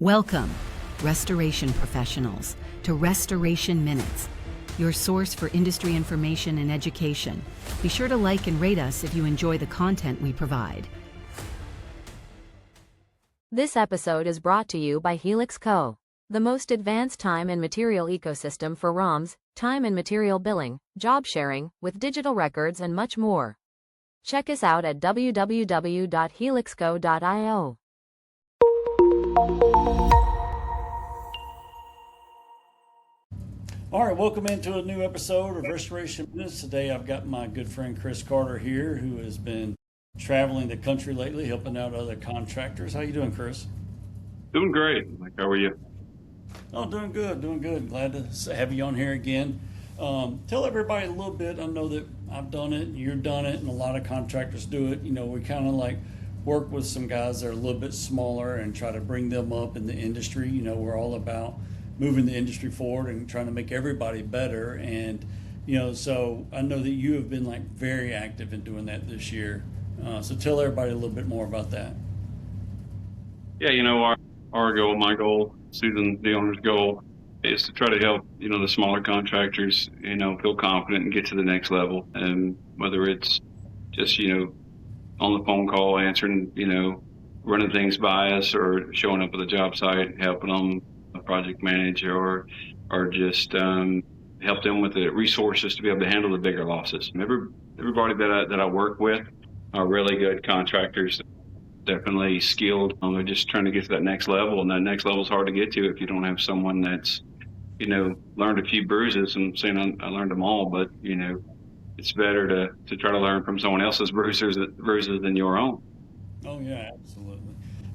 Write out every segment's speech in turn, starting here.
Welcome, restoration professionals, to Restoration Minutes, your source for industry information and education. Be sure to like and rate us if you enjoy the content we provide. This episode is brought to you by Helix Co., the most advanced time and material ecosystem for ROMs, time and material billing, job sharing, with digital records and much more. Check us out at www.helixco.io. All right, welcome into a new episode of Restoration Minutes. Today I've got my good friend Chris Carter here, who has been traveling the country lately, helping out other contractors. How you doing, Chris? Doing great. Mike, how are you? Oh, doing good, doing good. Glad to have you on here again. Tell everybody a little bit. I know that I've done it, you've done it, and a lot of contractors do it. You know, we kind of like work with some guys that are a little bit smaller and try to bring them up in the industry. You know, we're all about moving the industry forward and trying to make everybody better. And, you know, so I know that you have been like very active in doing that this year. So tell everybody a little bit more about that. Yeah, you know, our goal, my goal, Susan, the owner's goal, is to try to help, you know, the smaller contractors, you know, feel confident and get to the next level. And whether it's just, you know, on the phone call, answering, you know, running things by us, or showing up at the job site, helping them project manage, or just help them with the resources to be able to handle the bigger losses. Everybody that I work with are really good contractors, definitely skilled. They're just trying to get to that next level, and that next level is hard to get to if you don't have someone that's, you know, learned a few bruises. And saying I learned them all, but, you know, it's better to try to learn from someone else's bruises than your own. Oh yeah, absolutely.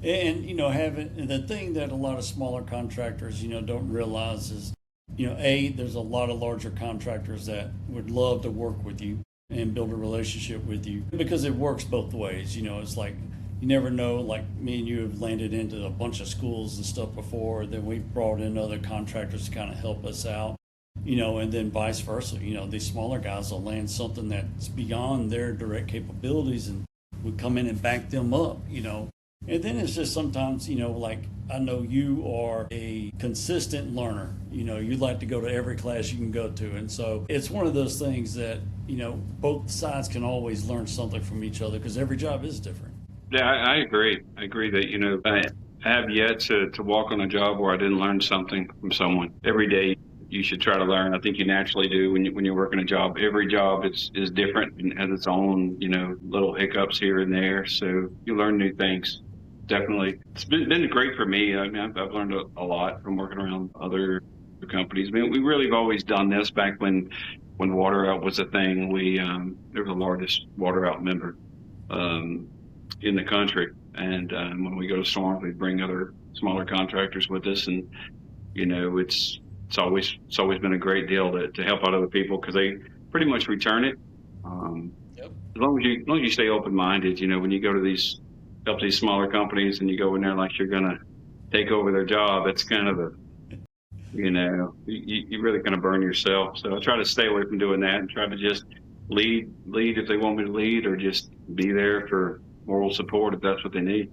And, you know, the thing that a lot of smaller contractors, you know, don't realize is, you know, there's a lot of larger contractors that would love to work with you and build a relationship with you, because it works both ways. You know, it's like, you never know, like me and you have landed into a bunch of schools and stuff before, then we've brought in other contractors to kind of help us out, you know, and then vice versa. You know, these smaller guys will land something that's beyond their direct capabilities and would come in and back them up, you know. And then it's just sometimes, you know, like I know you are a consistent learner. You know, you like to go to every class you can go to. And so it's one of those things that, you know, both sides can always learn something from each other, because every job is different. Yeah, I agree. I agree that, you know, I have yet to walk on a job where I didn't learn something from someone. Every day you should try to learn. I think you naturally do when you're working a job. Every job is different and has its own, you know, little hiccups here and there. So you learn new things. Definitely. It's been great for me. I mean, I've learned a lot from working around other companies. I mean, we really have always done this back when water out was a thing. We were the largest water out member in the country. And when we go to storms, we bring other smaller contractors with us. And, you know, it's always been a great deal to help out other people, because they pretty much return it. Yep. As long as you stay open-minded, you know, when you go to help these smaller companies and you go in there like you're going to take over their job, it's kind of you know, you really kind of burn yourself. So I try to stay away from doing that and try to just lead if they want me to lead, or just be there for moral support if that's what they need.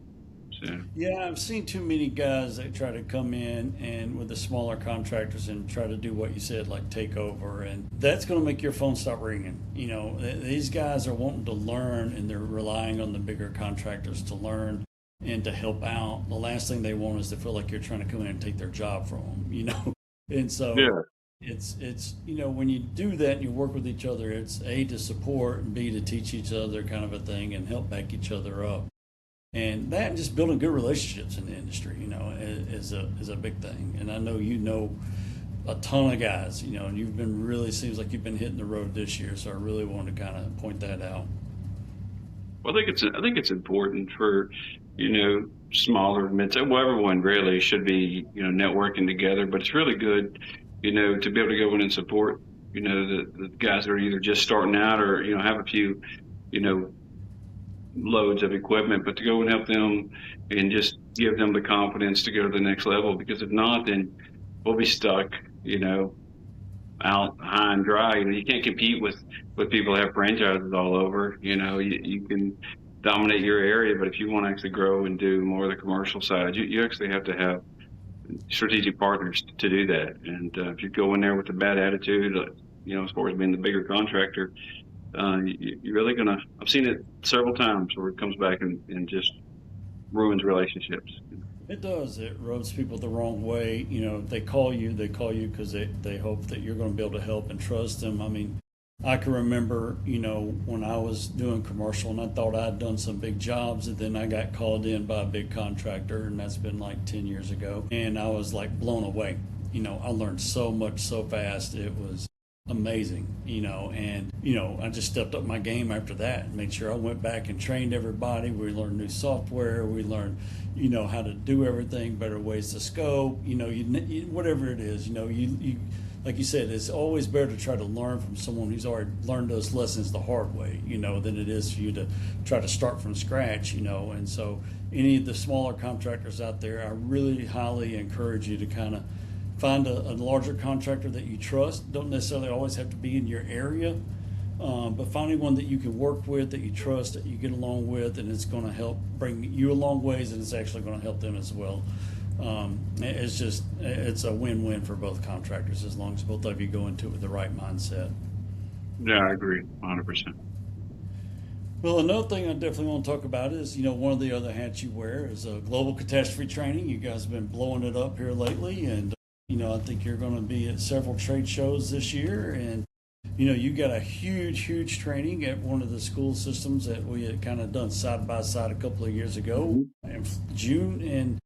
So. Yeah, I've seen too many guys that try to come in and with the smaller contractors and try to do what you said, like take over, and that's going to make your phone stop ringing. You know, these guys are wanting to learn, and they're relying on the bigger contractors to learn and to help out. The last thing they want is to feel like you're trying to come in and take their job from them, you know. And so yeah. It's you know, when you do that and you work with each other, it's A, to support, and B, to teach each other, kind of a thing, and help back each other up. And that, and just building good relationships in the industry, you know, is a big thing. And I know you know a ton of guys, you know, and you've been really, seems like you've been hitting the road this year. So I really wanted to kind of point that out. Well, I think it's important for, you know, smaller, well, everyone really should be, you know, networking together. But it's really good, you know, to be able to go in and support, you know, the guys that are either just starting out, or, you know, have a few, you know, loads of equipment, but to go and help them and just give them the confidence to go to the next level. Because if not, then we'll be stuck, you know, out high and dry. You know, you can't compete with people that have franchises all over. You know, you can dominate your area, but if you want to actually grow and do more of the commercial side, you actually have to have strategic partners to do that. And if you go in there with a bad attitude, as far as being the bigger contractor, you're really gonna. I've seen it several times where it comes back and just ruins relationships. It does. It rubs people the wrong way. They call you because they hope that you're going to be able to help and trust them. I mean, I can remember, when I was doing commercial and I thought I'd done some big jobs, and then I got called in by a big contractor, and that's been like 10 years ago. And I was like blown away. I learned so much so fast. It was amazing, and I just stepped up my game after that and made sure I went back and trained everybody. We learned new software. We learned, how to do everything, better ways to scope, whatever it is, you like you said, it's always better to try to learn from someone who's already learned those lessons the hard way, than it is for you to try to start from scratch, and so any of the smaller contractors out there, I really highly encourage you to kind of find a larger contractor that you trust. Don't necessarily always have to be in your area, but finding one that you can work with, that you trust, that you get along with, and it's going to help bring you a long ways, and it's actually going to help them as well. It's a win-win for both contractors as long as both of you go into it with the right mindset. Yeah, I agree 100%. Well, another thing I definitely want to talk about is, one of the other hats you wear is global catastrophe training. You guys have been blowing it up here lately, and I think you're going to be at several trade shows this year, and you got a huge training at one of the school systems that we had kind of done side by side a couple of years ago in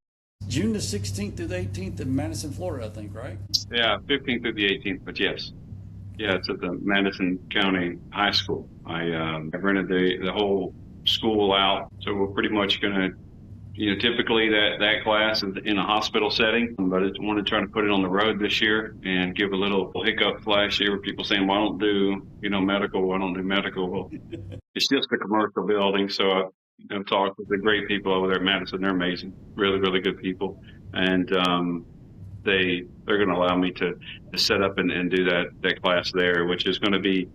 June the 16th through the 18th in Madison, Florida, I think, right? Yeah, 15th through the 18th, but yes. Yeah, it's at the Madison County High School. I rented the whole school out, so we're pretty much going to, typically that class is in a hospital setting, but I wanted to try to put it on the road this year and give a little hiccup last year with people saying, well, I don't do, medical, I don't do medical. Well, it's just a commercial building, so I've talked with the great people over there at Madison. They're amazing, really, really good people. And they're going to allow me to set up and do that class there, which is going to be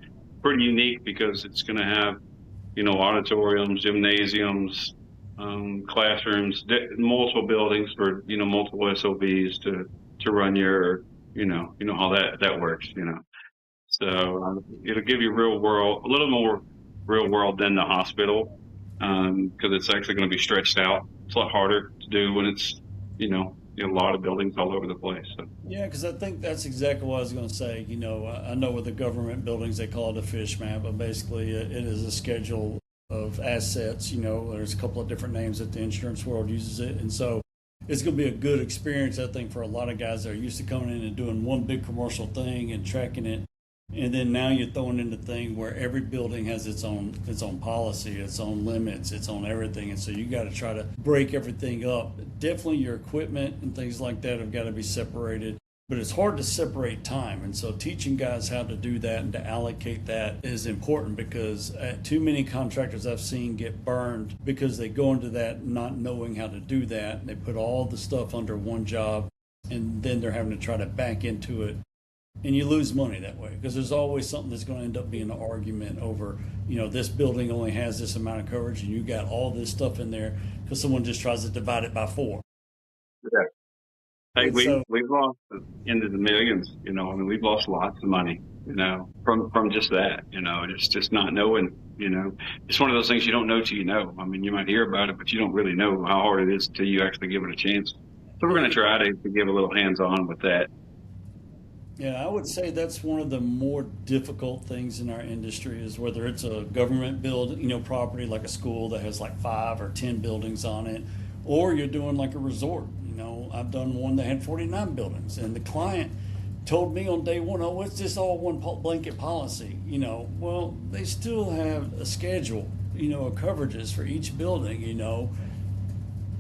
pretty unique because it's going to have, auditoriums, gymnasiums, classrooms, multiple buildings for, multiple SOBs to run your, how that works, So it'll give you a little more real world than the hospital, because it's actually going to be stretched out. It's a lot harder to do when it's, a lot of buildings all over the place. So. Yeah, because I think that's exactly what I was going to say. I know with the government buildings, they call it a fish map, but basically it is a schedule of assets. There's a couple of different names that the insurance world uses it. And so it's going to be a good experience, I think, for a lot of guys that are used to coming in and doing one big commercial thing and tracking it. And then now you're throwing in the thing where every building has its own policy, its own limits, its own everything. And so you got to try to break everything up. Definitely your equipment and things like that have got to be separated. But it's hard to separate time. And so teaching guys how to do that and to allocate that is important, because too many contractors I've seen get burned because they go into that not knowing how to do that. They put all the stuff under one job, and then they're having to try to back into it. And you lose money that way, because there's always something that's going to end up being an argument over, this building only has this amount of coverage and you got all this stuff in there because someone just tries to divide it by 4. Yeah. Hey, we've lost into the millions, we've lost lots of money, from just that, it's just not knowing, it's one of those things you don't know till you know. I mean, you might hear about it, but you don't really know how hard it is till you actually give it a chance. So we're going to try to give a little hands-on with that. Yeah, I would say that's one of the more difficult things in our industry, is whether it's a government build, property like a school that has like 5 or 10 buildings on it, or you're doing like a resort. I've done one that had 49 buildings, and the client told me on day one, oh, it's just all one blanket policy. Well, they still have a schedule, of coverages for each building,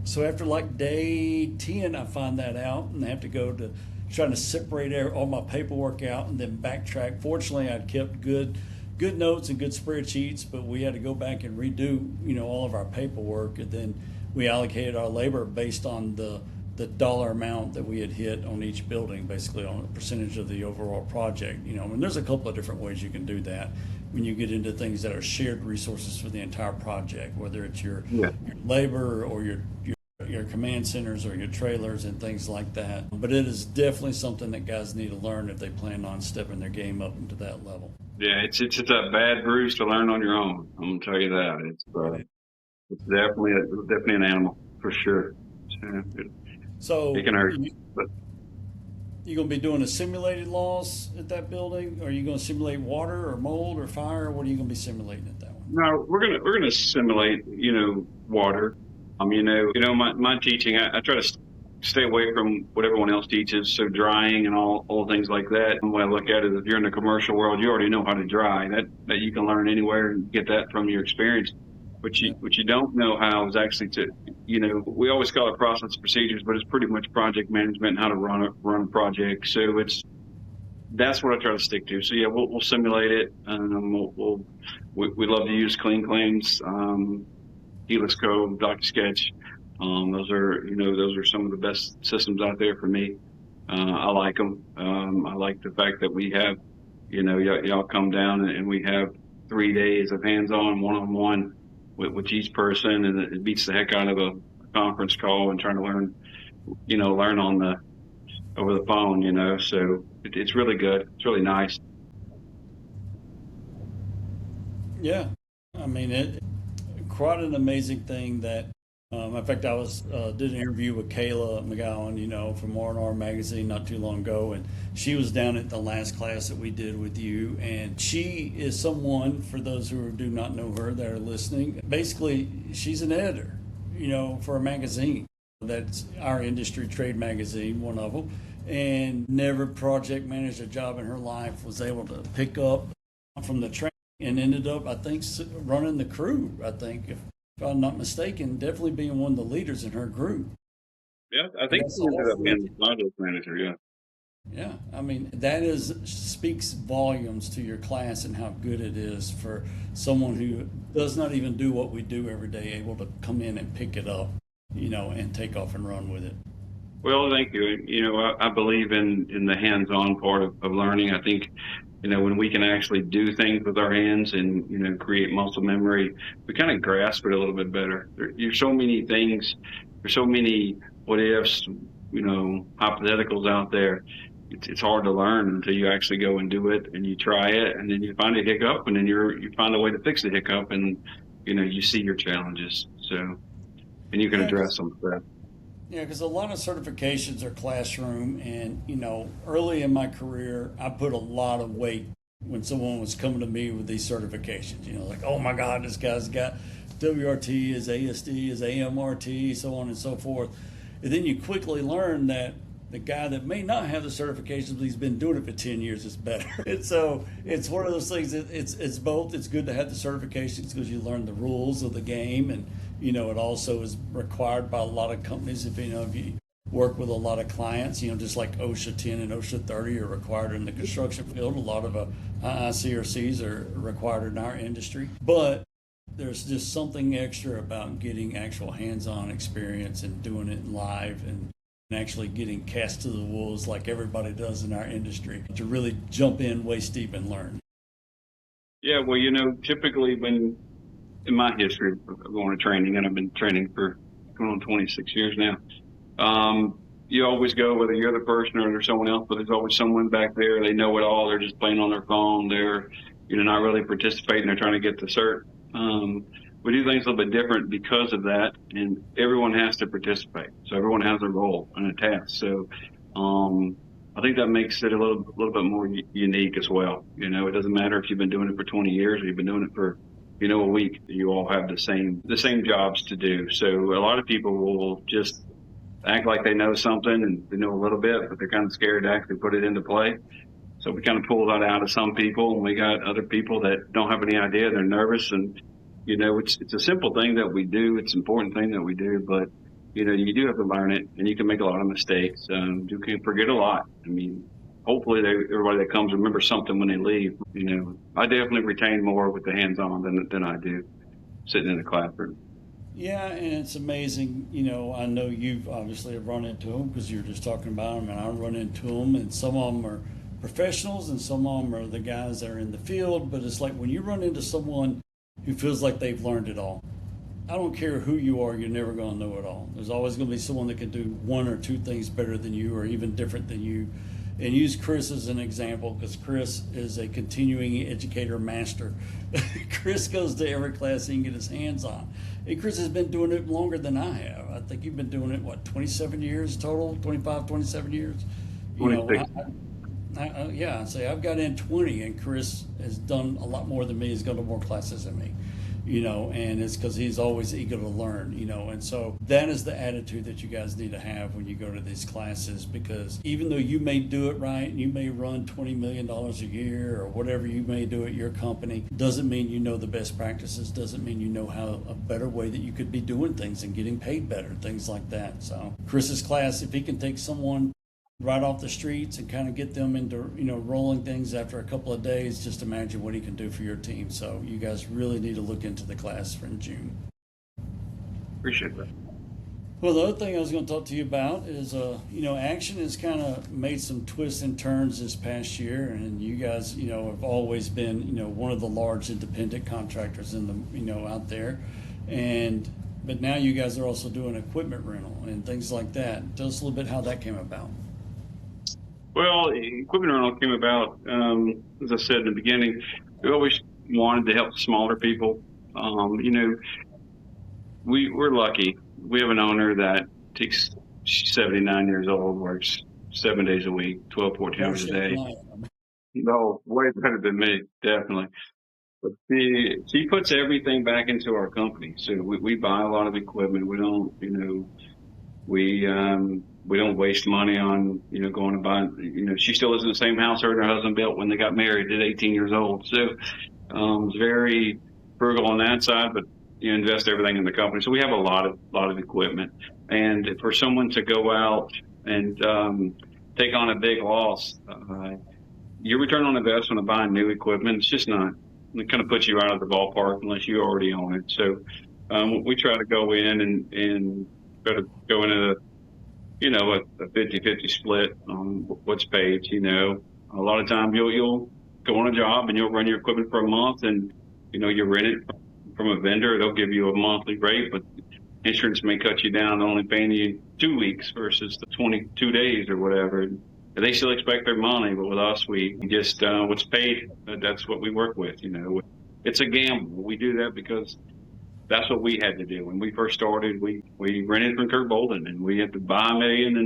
So after like day 10, I find that out, and I have to go to trying to separate all my paperwork out and then backtrack. Fortunately, I'd kept good notes and good spreadsheets, but we had to go back and redo, all of our paperwork, and then we allocated our labor based on the dollar amount that we had hit on each building, basically on a percentage of the overall project. And there's a couple of different ways you can do that when you get into things that are shared resources for the entire project, whether it's your labor or your command centers or your trailers and things like that. But it is definitely something that guys need to learn if they plan on stepping their game up into that level. Yeah, it's a bad bruise to learn on your own. I'm gonna tell you that. It's definitely an animal for sure. So So it can hurt. But you going to be doing a simulated loss at that building? Or are you going to simulate water or mold or fire? What are you going to be simulating at that one? no, we're gonna simulate, water. My teaching, I try to stay away from what everyone else teaches. So drying and all things like that. And what I look at is if you're in the commercial world, you already know how to dry. That you can learn anywhere and get that from your experience. What you don't know how is actually we always call it process and procedures, but it's pretty much project management and how to run a project. So that's what I try to stick to. So yeah, we'll simulate it. We love to use Clean Claims, Helix Code, DocuSketch. Those are some of the best systems out there for me. I like them. I like the fact that we have, y'all come down and we have 3 days of hands-on, one-on-one with each person, and it beats the heck out of a conference call and trying to learn over the phone. So it's really good. It's really nice. Yeah, I mean, quite an amazing thing that. In fact, I did an interview with Kayla McGowan, from R&R Magazine not too long ago, and she was down at the last class that we did with you. And she is someone, for those who do not know her that are listening, basically she's an editor, for a magazine. That's our industry trade magazine, one of them, and never project managed a job in her life. Was able to pick up from the train and ended up, I think, running the crew. I think if I'm not mistaken, definitely being one of the leaders in her group. Yeah, I think she ended up being module manager. Yeah. Yeah, I mean that speaks volumes to your class and how good it is for someone who does not even do what we do every day, able to come in and pick it up, and take off and run with it. Well, thank you. I believe in the hands-on part of learning. I think, when we can actually do things with our hands and, create muscle memory, we kind of grasp it a little bit better. There's so many things, there's so many what ifs, hypotheticals out there. It's hard to learn until you actually go and do it and you try it, and then you find a hiccup, and then you find a way to fix the hiccup, and, you see your challenges. So, and you can address them with that. Yeah, because a lot of certifications are classroom, and early in my career, I put a lot of weight when someone was coming to me with these certifications. Like, oh my God, this guy's got WRT, his ASD, his AMRT, so on and so forth. And then you quickly learn that the guy that may not have the certifications, but he's been doing it for 10 years, is better. And so it's one of those things that it's both. It's good to have the certifications because you learn the rules of the game, and it also is required by a lot of companies. If you work with a lot of clients, just like OSHA 10 and OSHA 30 are required in the construction field. A lot of ICRCs are required in our industry. But there's just something extra about getting actual hands-on experience and doing it live and actually getting cast to the wolves like everybody does in our industry to really jump in waist deep and learn. Yeah, well, typically in my history of going to training, and I've been training for going on 26 years now, you always go, whether you're the person or there's someone else, but there's always someone back there. They know it all. They're just playing on their phone. They're, not really participating. They're trying to get the cert. We do things a little bit different because of that, and everyone has to participate. So everyone has a role and a task. So I think that makes it a little bit more unique as well. It doesn't matter if you've been doing it for 20 years or you've been doing it for a week. You all have the same jobs to do. So a lot of people will just act like they know something and they know a little bit, but they're kind of scared to actually put it into play. So we kind of pull that out of some people, and we got other people that don't have any idea. They're nervous, and it's a simple thing that we do. It's an important thing that we do, but you do have to learn it, and you can make a lot of mistakes. You can forget a lot. I mean, hopefully everybody that comes remembers something when they leave. I definitely retain more with the hands-on than I do sitting in the classroom. Yeah, and it's amazing. I know you've obviously have run into them because you're just talking about them, and I run into them, and some of them are professionals and some of them are the guys that are in the field. But it's like when you run into someone who feels like they've learned it all, I don't care who you are, you're never going to know it all. There's always going to be someone that can do one or two things better than you or even different than you. And use Chris as an example, because Chris is a continuing educator master. Chris goes to every class he can get his hands on. And Chris has been doing it longer than I have. I think you've been doing it, what, 27 years total? 25, 27 years? You know, yeah, I'd say I've got in 20, and Chris has done a lot more than me. He's gone to more classes than me, you know, and it's because he's always eager to learn, you know. And so that is the attitude that you guys need to have when you go to these classes, because even though you may do it right, and you may run $20 million a year or whatever you may do at your company, doesn't mean you know the best practices, doesn't mean you know how a better way that you could be doing things and getting paid better, things like that. So Chris's class, if he can take someone right off the streets and kind of get them into, you know, rolling things after a couple of days, just imagine what he can do for your team. So you guys really need to look into the class for in June. Appreciate that. Well, the other thing I was going to talk to you about is, you know, Action has kind of made some twists and turns this past year, and you guys, you know, have always been, you know, one of the large independent contractors in the, you know, out there, but now you guys are also doing equipment rental and things like that. Tell us a little bit how that came about. Well, equipment rental came about, as I said in the beginning, we always wanted to help smaller people. You know, we're lucky. We have an owner that she's 79 years old, works 7 days a week, 12, 14 hours a day. No, way better than me, definitely. But she puts everything back into our company. So we buy a lot of equipment. We don't, you know, we don't waste money on, you know, going to buy, you know, she still lives in the same house her and her husband built when they got married at 18 years old. So, it's very frugal on that side, but you invest everything in the company. So we have a lot of equipment, and for someone to go out and, take on a big loss, your return on investment of buying new equipment, it's just not, it kind of puts you out of the ballpark unless you already own it. So, we try to go in and try to go into you know, a 50-50 split on what's paid. You know, a lot of times you'll go on a job and you'll run your equipment for a month, and you know, you rent it from a vendor. They'll give you a monthly rate, but insurance may cut you down to only paying you 2 weeks versus the 22 days or whatever. And they still expect their money, but with us, we just what's paid. That's what we work with. You know, it's a gamble. We do that because that's what we had to do when we first started. We rented from Kurt Bolden, and we had to buy $1 million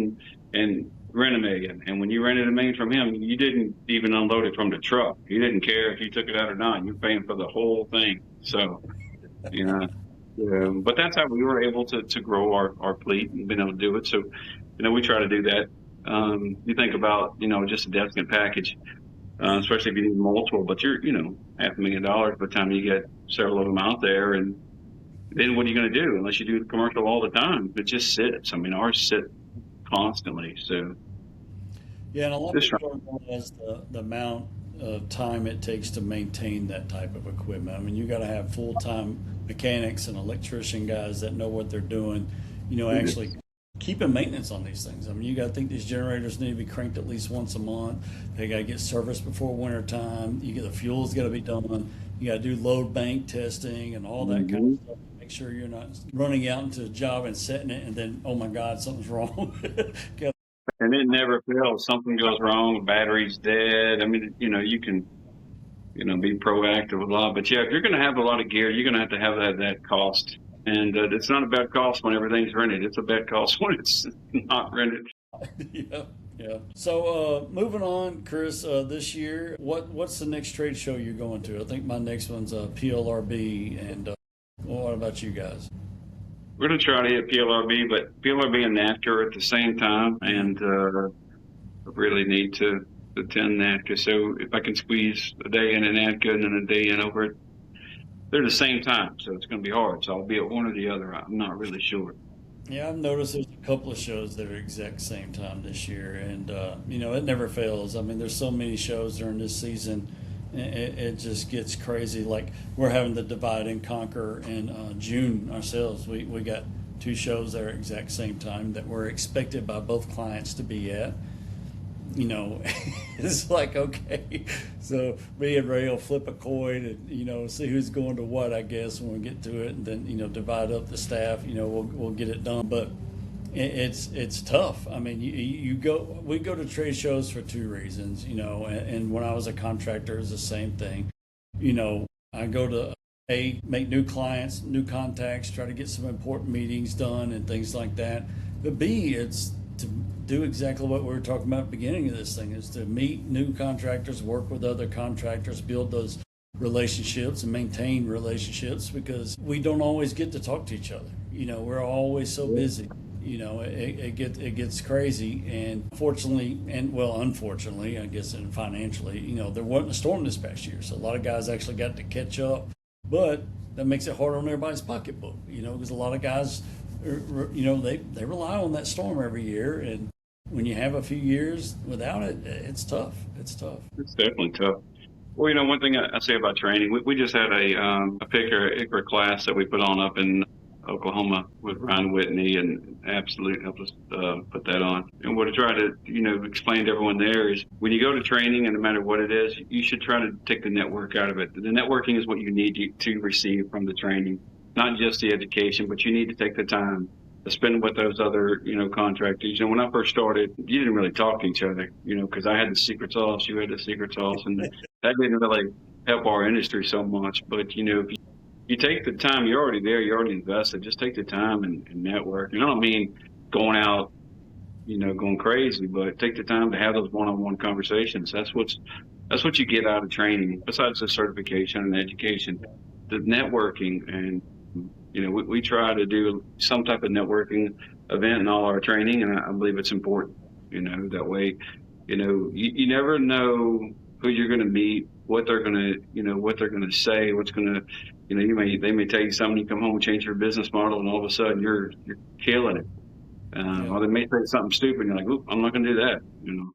and rent $1 million. And when you rented $1 million from him, you didn't even unload it from the truck. You didn't care if you took it out or not. You're paying for the whole thing. So, you know, but that's how we were able to grow our fleet and been able to do it. So, you know, we try to do that. You think about, you know, just a desk and package, especially if you need multiple, but you're, you know, $500,000 by the time you get several of them out there. And then what are you going to do unless you do commercial all the time? It just sits. I mean, ours sit constantly. So yeah, and a lot of people don't realize the amount of time it takes to maintain that type of equipment. I mean, you got to have full-time mechanics and electrician guys that know what they're doing, you know, actually keeping maintenance on these things. I mean, you got to think these generators need to be cranked at least once a month. They got to get serviced before winter time. You get the fuel's got to be done. You got to do load bank testing and all that kind of stuff. Make sure you're not running out into a job and setting it, and then, oh my God, something's wrong. And it never fails. Something goes wrong, battery's dead. I mean, you know, you can, you know, be proactive with a lot. But yeah, if you're going to have a lot of gear, you're going to have that cost. And it's not a bad cost when everything's rented. It's a bad cost when it's not rented. Yeah. So moving on, Chris, this year, what's the next trade show you're going to? I think my next one's PLRB. And what about you guys? We're going to try to hit PLRB, but PLRB and NAFTA at the same time, and I really need to attend NAFTA. So if I can squeeze a day in NAFTA and then a day in over it, they're the same time, so it's going to be hard. So I'll be at one or the other. I'm not really sure. Yeah, I've noticed there's a couple of shows that are exact same time this year, and you know, it never fails. I mean, there's so many shows during this season. It just gets crazy. Like, we're having the Divide and Conquer in June ourselves. We got 2 shows there at exact same time that we're expected by both clients to be at. it's like, okay, so me and Ray will flip a coin and, see who's going to what, I guess, when we get to it, and then, divide up the staff, we'll get it done. But it's tough. I mean, we go to trade shows for two reasons, and when I was a contractor, it was the same thing. I go to make new clients, new contacts, try to get some important meetings done and things like that. But B, it's to do exactly what we were talking about at the beginning of this thing, is to meet new contractors, work with other contractors, build those relationships and maintain relationships, because we don't always get to talk to each other. We're always so busy. It gets crazy, and unfortunately, I guess, and financially, there wasn't a storm this past year, so a lot of guys actually got to catch up. But that makes it hard on everybody's pocketbook, because a lot of guys, they rely on that storm every year, and when you have a few years without it, it's tough. It's tough. It's definitely tough. Well, one thing I say about training, we just had a picker class that we put on up in Oklahoma with Ryan Whitney, and absolutely helped us put that on. And what I try to, explain to everyone there is, when you go to training, and no matter what it is, you should try to take the network out of it. The networking is what you need to receive from the training, not just the education, but you need to take the time to spend with those other, contractors. When I first started, you didn't really talk to each other, because I had the secret sauce, you had the secret sauce, and that didn't really help our industry so much. But, if you take the time, you're already there, you're already invested, just take the time and network. And I don't mean going out, going crazy, but take the time to have those one-on-one conversations. That's what you get out of training, besides the certification and education, the networking. And we try to do some type of networking event in all our training, and I believe it's important. That way, you never know who you're going to meet, what they're going to say, what's going to, they may tell you something, you come home and change your business model, and all of a sudden you're killing it. Or they may say something stupid, and you're like, "Oop, I'm not going to do that."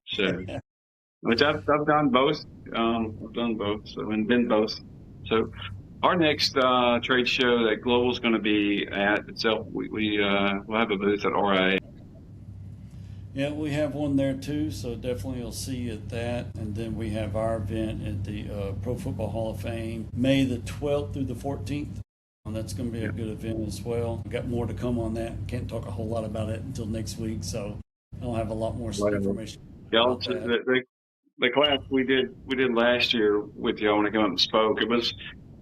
So, which I've done both. I've done both, and been both. So, our next trade show that Global's going to be at itself, we'll have a booth at RIA. Yeah, we have one there too, so definitely you'll see you at that. And then we have our event at the Pro Football Hall of Fame, May the 12th through the 14th. And that's going to be a good event as well. We've got more to come on that. Can't talk a whole lot about it until next week, so I'll have a lot more information. Yeah, the class we did last year with y'all when I came up and spoke, it was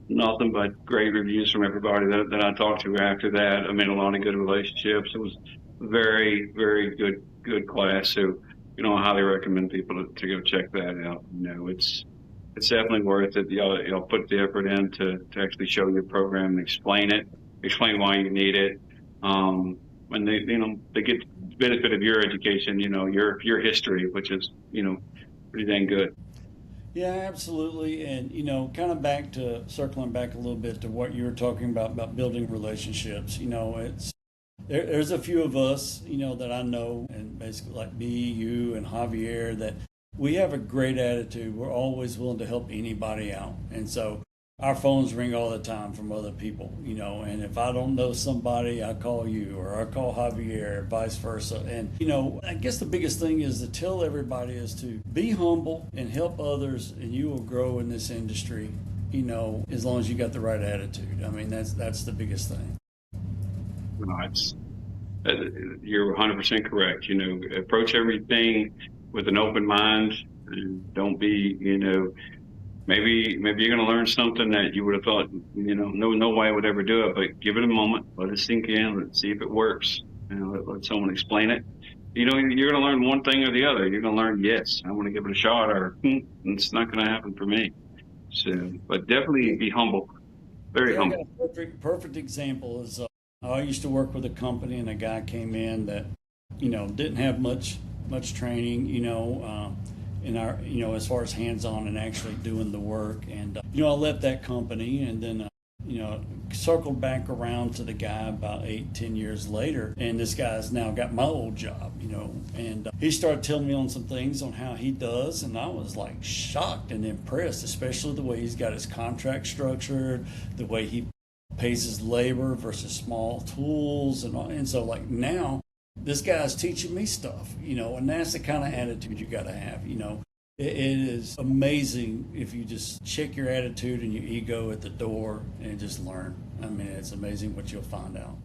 nothing but great reviews from everybody that I talked to after that. I made a lot of good relationships. It was very, very good class. So, I highly recommend people to go check that out. It's definitely worth it. Y'all put the effort in to actually show your program and explain why you need it. When they get the benefit of your education, your history, which is, pretty dang good. Yeah, absolutely. And, kind of circling back a little bit to what you were talking about building relationships. There's a few of us, that I know, and basically like me, you, and Javier, that we have a great attitude. We're always willing to help anybody out. And so our phones ring all the time from other people, and if I don't know somebody, I call you, or I call Javier, or vice versa. And, I guess the biggest thing is to tell everybody is to be humble and help others, and you will grow in this industry, as long as you got the right attitude. I mean, that's the biggest thing. No, you're 100% correct. Approach everything with an open mind, and don't be, maybe you're going to learn something that you would have thought, no way I would ever do it, but give it a moment, let it sink in, let's see if it works, let someone explain it. You're going to learn one thing or the other. You're going to learn, yes, I want to give it a shot, or it's not going to happen for me. So, but definitely be humble, very humble. Perfect example is, I used to work with a company, and a guy came in that, didn't have much training, in our, as far as hands-on and actually doing the work. And, I left that company, and then, circled back around to the guy about 8-10 years later. And this guy's now got my old job, and he started telling me on some things on how he does. And I was like shocked and impressed, especially the way he's got his contract structured, the way he pays his labor versus small tools. And so like now this guy's teaching me stuff, and that's the kind of attitude you got to have, It is amazing if you just check your attitude and your ego at the door and just learn. I mean, it's amazing what you'll find out.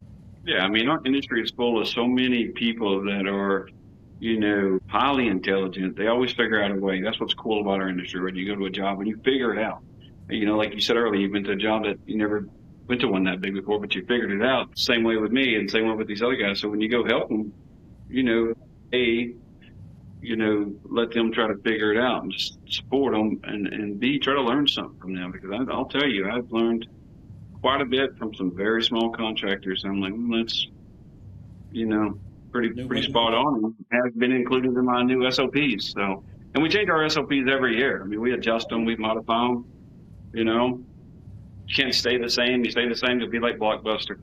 Yeah, I mean, our industry is full of so many people that are, highly intelligent. They always figure out a way. That's what's cool about our industry, right? You go to a job and you figure it out. Like you said earlier, you've been to a job that you never went to one that big before, but you figured it out. Same way with me and same way with these other guys. So when you go help them, A, let them try to figure it out and just support them, and B, try to learn something from them, because I'll tell you, I've learned quite a bit from some very small contractors. I'm like, that's, pretty spot on, and has been included in my new SOPs. So, and we change our SOPs every year. I mean, we adjust them, we modify them, you can't stay the same. You stay the same, you'll be like Blockbuster.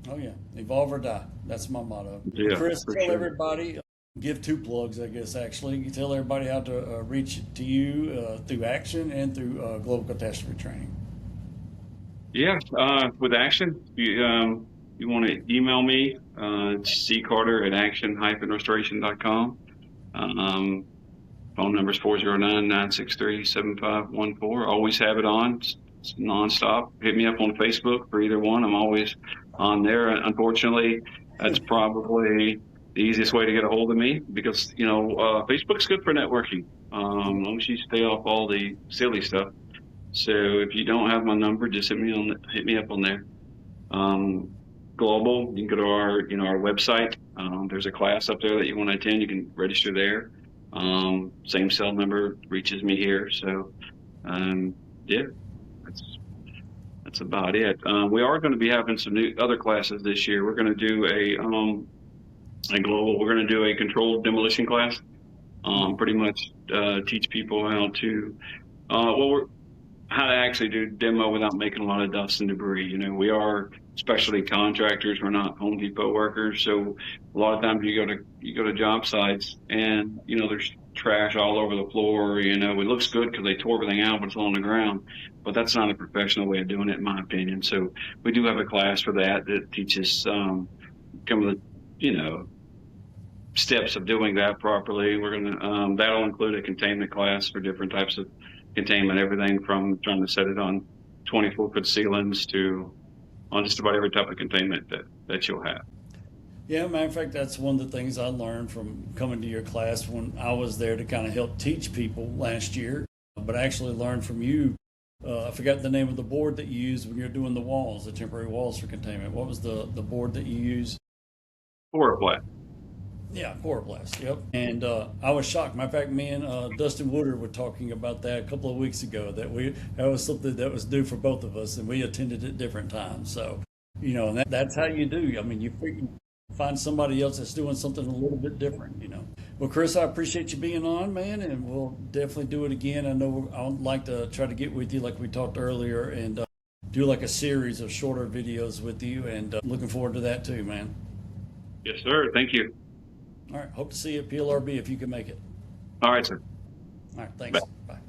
Oh yeah, evolve or die. That's my motto. Yeah, Chris, tell sure. everybody, give 2 plugs, I guess, actually. You tell everybody how to reach to you through Action and through Global Catastrophe Training. Yeah, with Action, you want to email me, it's ccarter@action-restoration.com. Phone number is 409-963-7514. Always have it on. It's nonstop. Hit me up on Facebook for either one. I'm always on there. Unfortunately, that's probably the easiest way to get a hold of me, because, Facebook's good for networking. As long as you stay off all the silly stuff. So if you don't have my number, just hit me up on there. Global, you can go to our website. There's a class up there that you want to attend. You can register there. Same cell number reaches me here. So, yeah, that's about it. We are going to be having some new other classes this year. We're going to do a global. We're going to do a controlled demolition class. Pretty much teach people how to how to actually do demo without making a lot of dust and debris. We are specialty contractors. We're not Home Depot workers. So a lot of times you go to job sites and, there's trash all over the floor. It looks good because they tore everything out, but it's on the ground. But that's not a professional way of doing it, in my opinion. So we do have a class for that teaches some of the, steps of doing that properly. We're going to, that'll include a containment class for different types of containment, everything from trying to set it on 24-foot ceilings to on just about every type of containment that you'll have. Yeah, matter of fact, that's one of the things I learned from coming to your class when I was there to kind of help teach people last year, but I actually learned from you. I forgot the name of the board that you use when you're doing the walls, the temporary walls for containment. What was the board that you use? Coroplast. Yeah, Coroplast. Yep. And I was shocked. Matter of fact, me and Dustin Woodard were talking about that a couple of weeks ago. That was something that was due for both of us, and we attended at different times. So, and that's how you do. I mean, you find somebody else that's doing something a little bit different. Well, Chris, I appreciate you being on, man, and we'll definitely do it again. I know I'd like to try to get with you, like we talked earlier, and do like a series of shorter videos with you. And looking forward to that too, man. Yes, sir. Thank you. All right. Hope to see you at PLRB if you can make it. All right, sir. All right. Thanks. Bye. Bye.